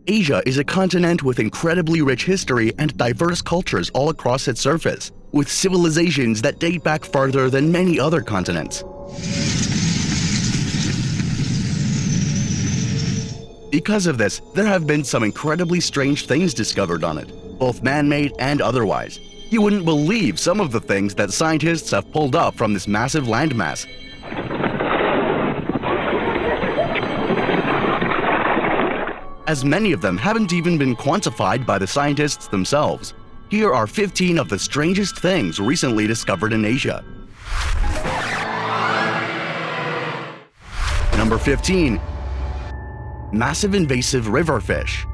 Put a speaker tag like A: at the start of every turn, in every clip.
A: Asia is a continent with incredibly rich history and diverse cultures all across its surface, with civilizations that date back farther than many other continents. Because of this, there have been some incredibly strange things discovered on it, both man-made and otherwise. You wouldn't believe some of the things that scientists have pulled up from this massive landmass. As many of them haven't even been quantified by the scientists themselves. Here are 15 of the strangest things recently discovered in Asia. Number 15. Massive invasive river fish.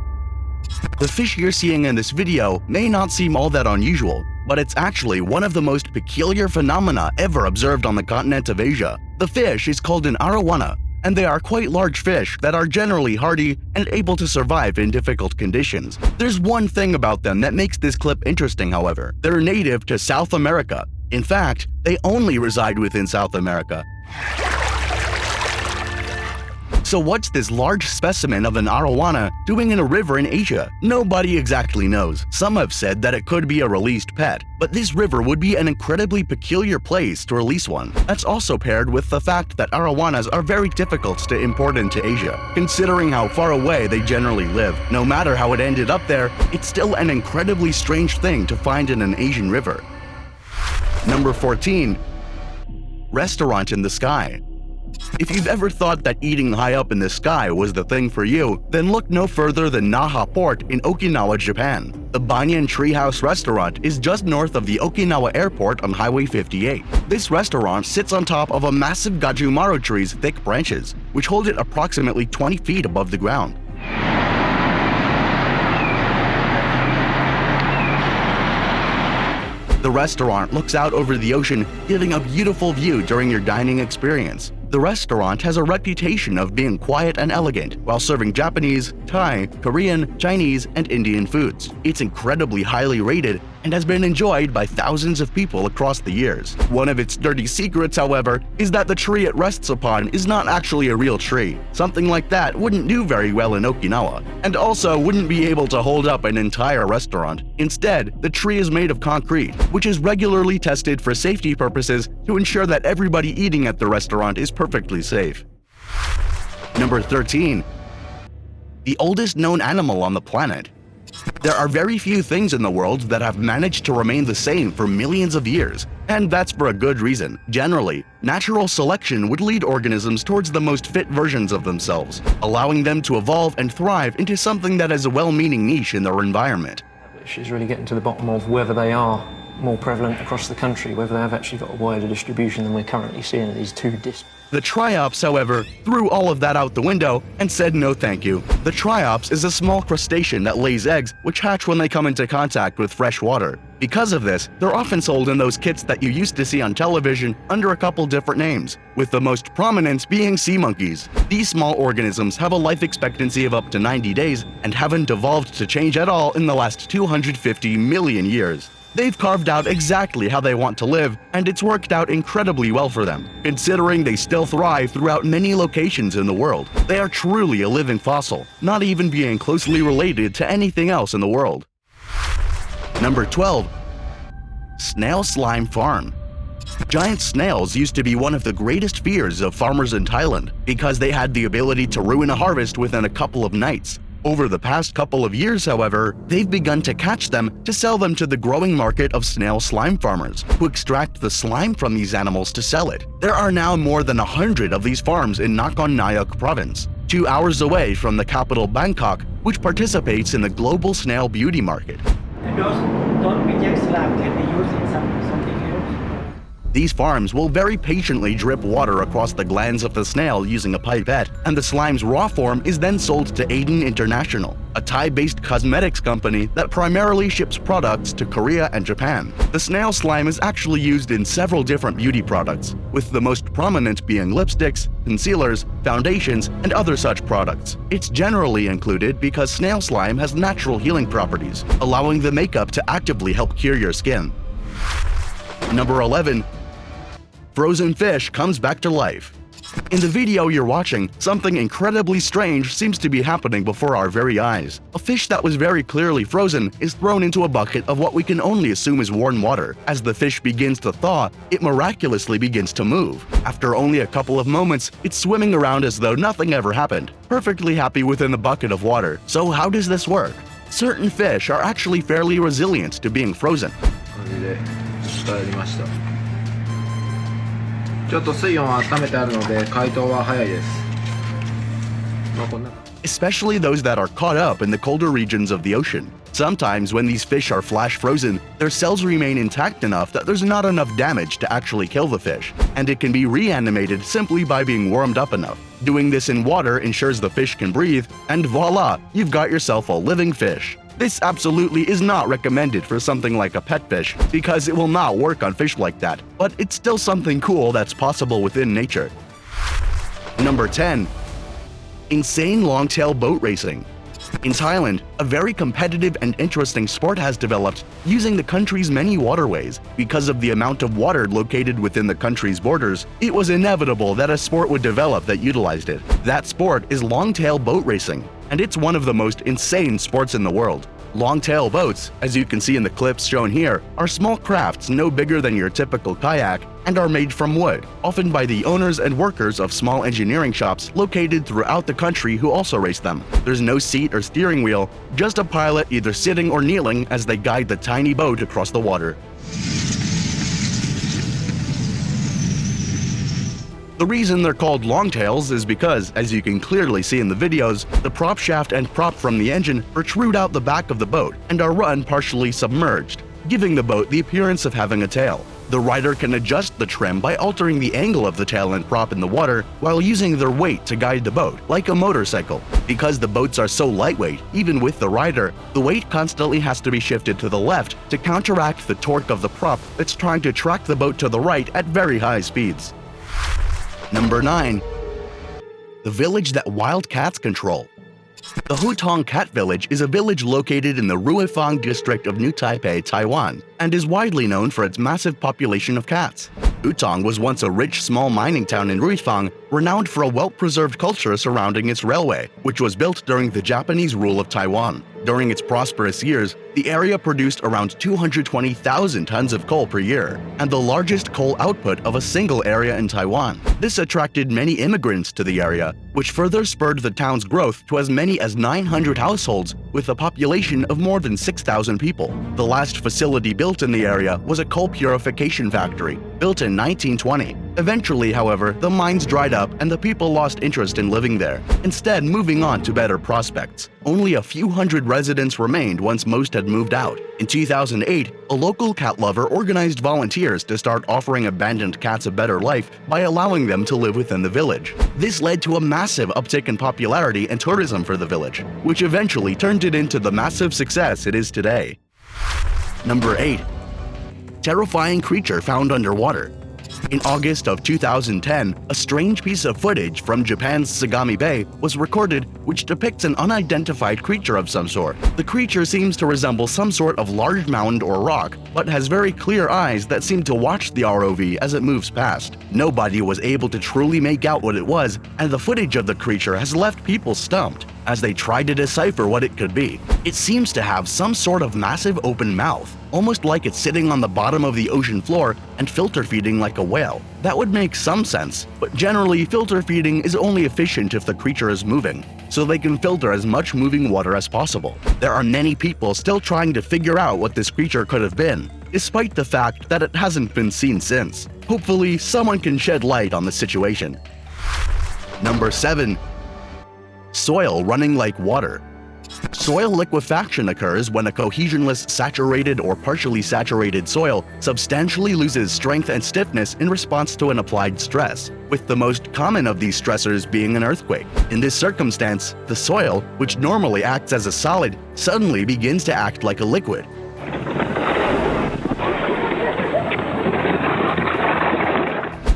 A: The fish you're seeing in this video may not seem all that unusual, but it's actually one of the most peculiar phenomena ever observed on the continent of Asia. The fish is called an arowana, and they are quite large fish that are generally hardy and able to survive in difficult conditions. There's one thing about them that makes this clip interesting, however. They're native to South America. In fact, they only reside within South America. So what's this large specimen of an arowana doing in a river in Asia? Nobody exactly knows. Some have said that it could be a released pet, but this river would be an incredibly peculiar place to release one. That's also paired with the fact that arowanas are very difficult to import into Asia, considering how far away they generally live. No matter how it ended up there, it's still an incredibly strange thing to find in an Asian river. Number 14. Restaurant in the sky. If you've ever thought that eating high up in the sky was the thing for you, then look no further than Naha Port in Okinawa, Japan. The Banyan Treehouse restaurant is just north of the Okinawa airport on Highway 58. This restaurant sits on top of a massive Gajumaro tree's thick branches, which hold it approximately 20 feet above the ground. The restaurant looks out over the ocean, giving a beautiful view during your dining experience. The restaurant has a reputation of being quiet and elegant while serving Japanese, Thai, Korean, Chinese, and Indian foods. It's incredibly highly rated and has been enjoyed by thousands of people across the years. One of its dirty secrets, however, is that the tree it rests upon is not actually a real tree. Something like that wouldn't do very well in Okinawa, and also wouldn't be able to hold up an entire restaurant. Instead, the tree is made of concrete, which is regularly tested for safety purposes to ensure that everybody eating at the restaurant is perfectly safe. Number 13. The oldest known animal on the planet. There are very few things in the world that have managed to remain the same for millions of years, and that's for a good reason. Generally, natural selection would lead organisms towards the most fit versions of themselves, allowing them to evolve and thrive into something that has a well-meaning niche in their environment.
B: She's really getting to the bottom of whether they are more prevalent across the country, whether they have actually got a wider distribution than we're currently seeing in these two discs.
A: The triops, however, threw all of that out the window and said no thank you. The triops is a small crustacean that lays eggs which hatch when they come into contact with fresh water. Because of this, they're often sold in those kits that you used to see on television under a couple different names, with the most prominent being sea monkeys. These small organisms have a life expectancy of up to 90 days and haven't evolved to change at all in the last 250 million years. They've carved out exactly how they want to live, and it's worked out incredibly well for them, considering they still thrive throughout many locations in the world. They are truly a living fossil, not even being closely related to anything else in the world. Number 12. Snail Slime Farm. Giant snails used to be one of the greatest fears of farmers in Thailand because they had the ability to ruin a harvest within a couple of nights. Over the past couple of years, however, they've begun to catch them to sell them to the growing market of snail slime farmers, who extract the slime from these animals to sell it. There are now more than 100 of these farms in Nakhon Nayok province, 2 hours away from the capital Bangkok, which participates in the global snail beauty market.
C: Those don't reject slime can be used in something else.
A: These farms will very patiently drip water across the glands of the snail using a pipette, and the slime's raw form is then sold to Aiden International, a Thai-based cosmetics company that primarily ships products to Korea and Japan. The snail slime is actually used in several different beauty products, with the most prominent being lipsticks, concealers, foundations, and other such products. It's generally included because snail slime has natural healing properties, allowing the makeup to actively help cure your skin. Number 11. Frozen fish comes back to life. In the video you're watching, something incredibly strange seems to be happening before our very eyes. A fish that was very clearly frozen is thrown into a bucket of what we can only assume is warm water. As the fish begins to thaw, it miraculously begins to move. After only a couple of moments, it's swimming around as though nothing ever happened, perfectly happy within the bucket of water. So how does this work? Certain fish are actually fairly resilient to being frozen.
D: 伝えました。ちょっと水温は温めてあるので解凍は早いです。こんな
A: Especially those that are caught up in the colder regions of the ocean. Sometimes when these fish are flash frozen, their cells remain intact enough that there's not enough damage to actually kill the fish, and it can be reanimated simply by being warmed up enough. Doing this in water ensures the fish can breathe, and voila, you've got yourself a living fish. This absolutely is not recommended for something like a pet fish, because it will not work on fish like that, but it's still something cool that's possible within nature. Number 10. Insane longtail boat racing. In Thailand, a very competitive and interesting sport has developed using the country's many waterways. Because of the amount of water located within the country's borders, it was inevitable that a sport would develop that utilized it. That sport is longtail boat racing, and it's one of the most insane sports in the world. Longtail boats, as you can see in the clips shown here, are small crafts no bigger than your typical kayak and are made from wood, often by the owners and workers of small engineering shops located throughout the country who also race them. There's no seat or steering wheel, just a pilot either sitting or kneeling as they guide the tiny boat across the water. The reason they're called longtails is because, as you can clearly see in the videos, the prop shaft and prop from the engine protrude out the back of the boat and are run partially submerged, giving the boat the appearance of having a tail. The rider can adjust the trim by altering the angle of the tail and prop in the water while using their weight to guide the boat, like a motorcycle. Because the boats are so lightweight, even with the rider, the weight constantly has to be shifted to the left to counteract the torque of the prop that's trying to track the boat to the right at very high speeds. Number 9. The village that wildcats control. The Hutong Cat Village is a village located in the Ruifang district of New Taipei, Taiwan, and is widely known for its massive population of cats. Hutong was once a rich small mining town in Ruifang, renowned for a well-preserved culture surrounding its railway, which was built during the Japanese rule of Taiwan. During its prosperous years, the area produced around 220,000 tons of coal per year, and the largest coal output of a single area in Taiwan. This attracted many immigrants to the area, which further spurred the town's growth to as many as 900 households with a population of more than 6,000 people. The last facility built in the area was a coal purification factory, built in 1920. Eventually, however, the mines dried up and the people lost interest in living there, instead moving on to better prospects. Only a few hundred residents remained once most had moved out. In 2008, a local cat lover organized volunteers to start offering abandoned cats a better life by allowing them to live within the village. This led to a massive uptick in popularity and tourism for the village, which eventually turned it into the massive success it is today. Number 8. Terrifying creature found underwater. In August of 2010, a strange piece of footage from Japan's Sagami Bay was recorded which depicts an unidentified creature of some sort. The creature seems to resemble some sort of large mound or rock, but has very clear eyes that seem to watch the ROV as it moves past. Nobody was able to truly make out what it was, and the footage of the creature has left people stumped as they try to decipher what it could be. It seems to have some sort of massive open mouth, almost like it's sitting on the bottom of the ocean floor and filter feeding like a whale. That would make some sense, but generally filter feeding is only efficient if the creature is moving, so they can filter as much moving water as possible. There are many people still trying to figure out what this creature could have been, despite the fact that it hasn't been seen since. Hopefully, someone can shed light on the situation. Number 7. Soil running like water. Soil liquefaction occurs when a cohesionless, saturated or partially saturated soil substantially loses strength and stiffness in response to an applied stress, with the most common of these stressors being an earthquake. In this circumstance, the soil, which normally acts as a solid, suddenly begins to act like a liquid.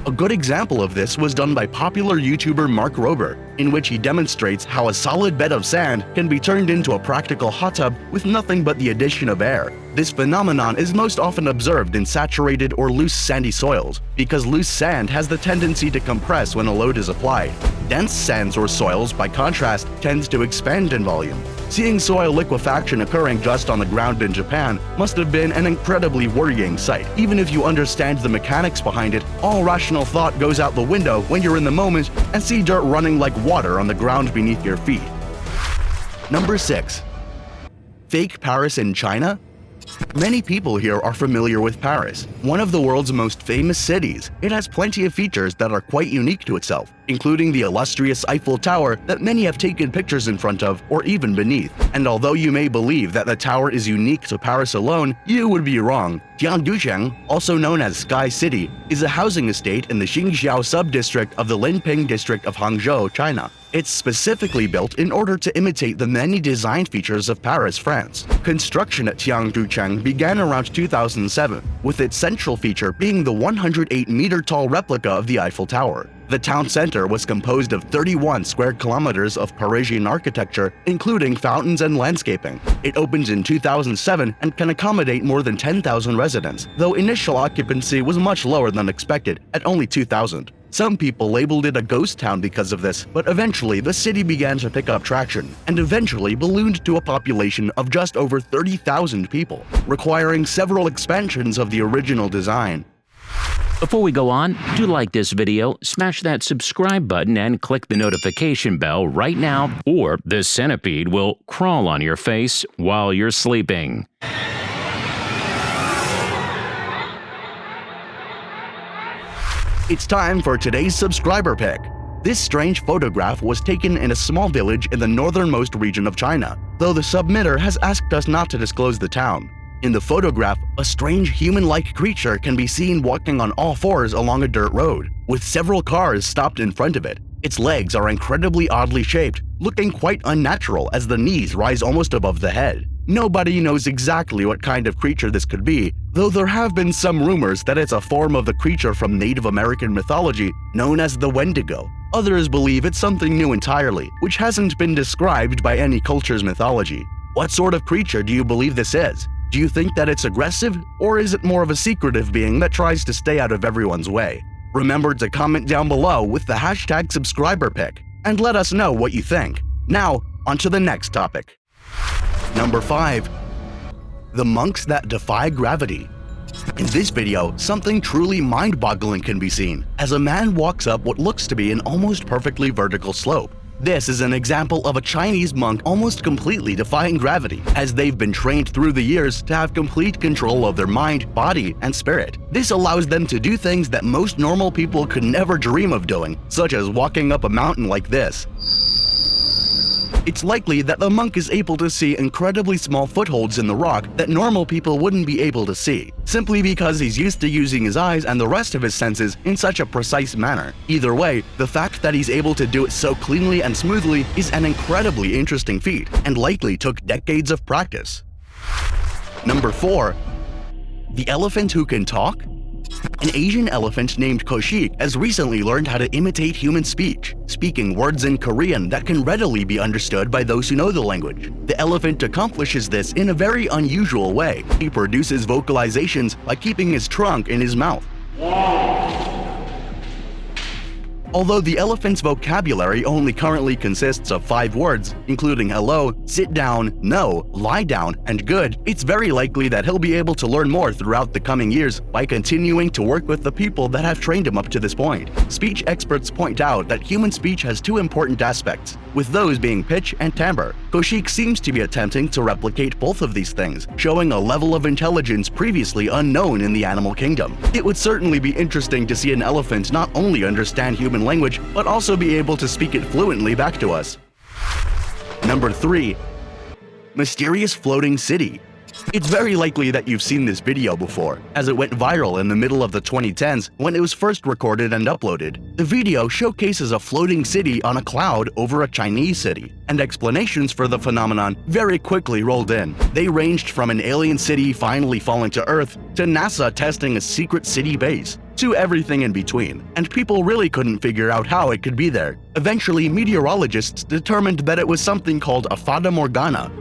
A: A good example of this was done by popular YouTuber Mark Rober. in which he demonstrates how a solid bed of sand can be turned into a practical hot tub with nothing but the addition of air. This phenomenon is most often observed in saturated or loose sandy soils, because loose sand has the tendency to compress when a load is applied. Dense sands or soils, by contrast, tends to expand in volume. Seeing soil liquefaction occurring just on the ground in Japan must have been an incredibly worrying sight. Even if you understand the mechanics behind it, all rational thought goes out the window when you're in the moment and see dirt running like water on the ground beneath your feet. Number 6. Fake Paris in China? Many people here are familiar with Paris, one of the world's most famous cities. It has plenty of features that are quite unique to itself, including the illustrious Eiffel Tower that many have taken pictures in front of or even beneath. And although you may believe that the tower is unique to Paris alone, you would be wrong. Tianducheng, also known as Sky City, is a housing estate in the Xingqiao sub-district of the Linping district of Hangzhou, China. It's specifically built in order to imitate the many design features of Paris, France. Construction at Tianducheng began around 2007, with its central feature being the 108-meter-tall replica of the Eiffel Tower. The town center was composed of 31 square kilometers of Parisian architecture, including fountains and landscaping. It opened in 2007 and can accommodate more than 10,000 residents, though initial occupancy was much lower than expected, at only 2,000. Some people labeled it a ghost town because of this, but eventually the city began to pick up traction and eventually ballooned to a population of just over 30,000 people, requiring several expansions of the original design.
E: Before we go on, do like this video, smash that subscribe button, and click the notification bell right now, or this centipede will crawl on your face while you're sleeping.
A: It's time for today's subscriber pick. This strange photograph was taken in a small village in the northernmost region of China, though the submitter has asked us not to disclose the town. In the photograph, a strange human-like creature can be seen walking on all fours along a dirt road, with several cars stopped in front of it. Its legs are incredibly oddly shaped, looking quite unnatural as the knees rise almost above the head. Nobody knows exactly what kind of creature this could be, though there have been some rumors that it's a form of the creature from Native American mythology known as the Wendigo. Others believe it's something new entirely, which hasn't been described by any culture's mythology. What sort of creature do you believe this is? Do you think that it's aggressive, or is it more of a secretive being that tries to stay out of everyone's way? Remember to comment down below with the hashtag subscriberpick and let us know what you think. Now, on to the next topic. Number 5. The monks that defy gravity. In this video, something truly mind-boggling can be seen, as a man walks up what looks to be an almost perfectly vertical slope. This is an example of a Chinese monk almost completely defying gravity, as they've been trained through the years to have complete control of their mind, body, and spirit. This allows them to do things that most normal people could never dream of doing, such as walking up a mountain like this. It's likely that the monk is able to see incredibly small footholds in the rock that normal people wouldn't be able to see, simply because he's used to using his eyes and the rest of his senses in such a precise manner. Either way, the fact that he's able to do it so cleanly and smoothly is an incredibly interesting feat, and likely took decades of practice. Number 4. The elephant who can talk? An Asian elephant named Koshik has recently learned how to imitate human speech, speaking words in Korean that can readily be understood by those who know the language. The elephant accomplishes this in a very unusual way. He produces vocalizations by keeping his trunk in his mouth. Although the elephant's vocabulary only currently consists of 5 words, including hello, sit down, no, lie down, and good, it's very likely that he'll be able to learn more throughout the coming years by continuing to work with the people that have trained him up to this point. Speech experts point out that human speech has 2 important aspects, with those being pitch and timbre. Koshik seems to be attempting to replicate both of these things, showing a level of intelligence previously unknown in the animal kingdom. It would certainly be interesting to see an elephant not only understand human language, but also be able to speak it fluently back to us. Number 3. Mysterious floating city. It's very likely that you've seen this video before, as it went viral in the middle of the 2010s when it was first recorded and uploaded. The video showcases a floating city on a cloud over a Chinese city, and explanations for the phenomenon very quickly rolled in. They ranged from an alien city finally falling to Earth to NASA testing a secret city base, to everything in between, and people really couldn't figure out how it could be there. Eventually, meteorologists determined that it was something called a fata morgana,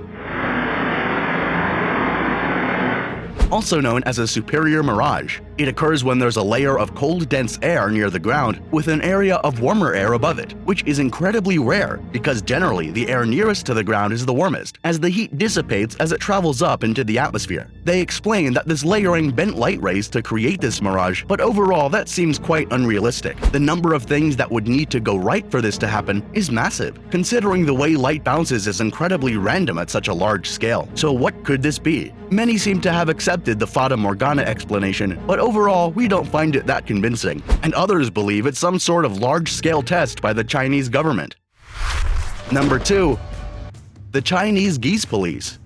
A: also known as a superior mirage. It occurs when there's a layer of cold, dense air near the ground with an area of warmer air above it, which is incredibly rare because generally the air nearest to the ground is the warmest, as the heat dissipates as it travels up into the atmosphere. They explain that this layering bent light rays to create this mirage, but overall that seems quite unrealistic. The number of things that would need to go right for this to happen is massive, considering the way light bounces is incredibly random at such a large scale. So what could this be? Many seem to have accepted the Fata Morgana explanation, but overall, we don't find it that convincing, and others believe it's some sort of large-scale test by the Chinese government. Number 2. The Chinese Geese Police.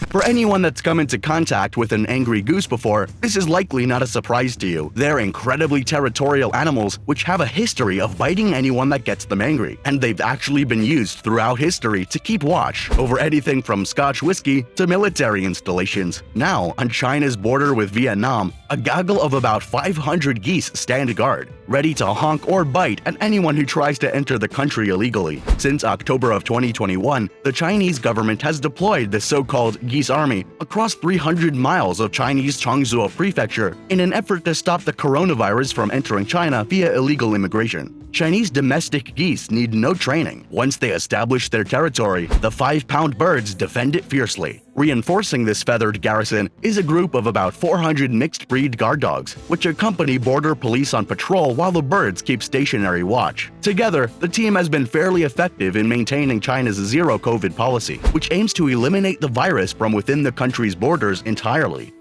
A: For anyone that's come into contact with an angry goose before, this is likely not a surprise to you. They're incredibly territorial animals which have a history of biting anyone that gets them angry, and they've actually been used throughout history to keep watch over anything from Scotch whiskey to military installations. Now, on China's border with Vietnam, a gaggle of about 500 geese stand guard, ready to honk or bite at anyone who tries to enter the country illegally. Since October of 2021, the Chinese government has deployed the so-called Geese Army across 300 miles of Chinese Changzhou Prefecture in an effort to stop the coronavirus from entering China via illegal immigration. Chinese domestic geese need no training. Once they establish their territory, the 5-pound birds defend it fiercely. Reinforcing this feathered garrison is a group of about 400 mixed-breed guard dogs, which accompany border police on patrol while the birds keep stationary watch. Together, the team has been fairly effective in maintaining China's zero-COVID policy, which aims to eliminate the virus from within the country's borders entirely.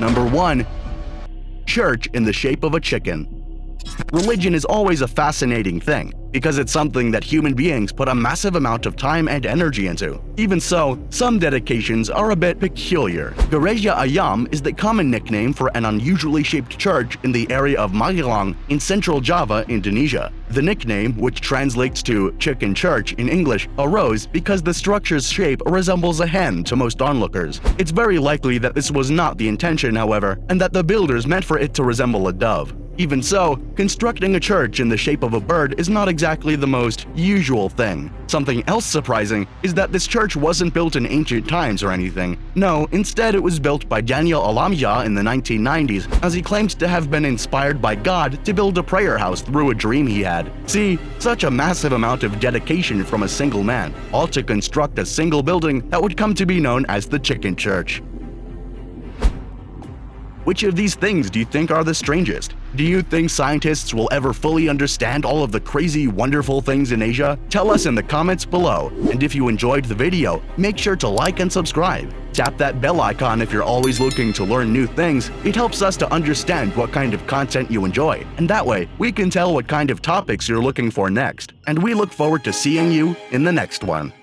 A: Number 1. Church in the shape of a chicken. Religion is always a fascinating thing, because it's something that human beings put a massive amount of time and energy into. Even so, some dedications are a bit peculiar. Gereja Ayam is the common nickname for an unusually shaped church in the area of Magelang in central Java, Indonesia. The nickname, which translates to chicken church in English, arose because the structure's shape resembles a hen to most onlookers. It's very likely that this was not the intention, however, and that the builders meant for it to resemble a dove. Even so, constructing a church in the shape of a bird is not exactly the most usual thing. Something else surprising is that this church wasn't built in ancient times or anything. No, instead it was built by Daniel Alamya in the 1990s, as he claimed to have been inspired by God to build a prayer house through a dream he had. See, such a massive amount of dedication from a single man, all to construct a single building that would come to be known as the Chicken Church. Which of these things do you think are the strangest? Do you think scientists will ever fully understand all of the crazy, wonderful things in Asia? Tell us in the comments below. And if you enjoyed the video, make sure to like and subscribe. Tap that bell icon if you're always looking to learn new things. It helps us to understand what kind of content you enjoy, and that way we can tell what kind of topics you're looking for next. And we look forward to seeing you in the next one.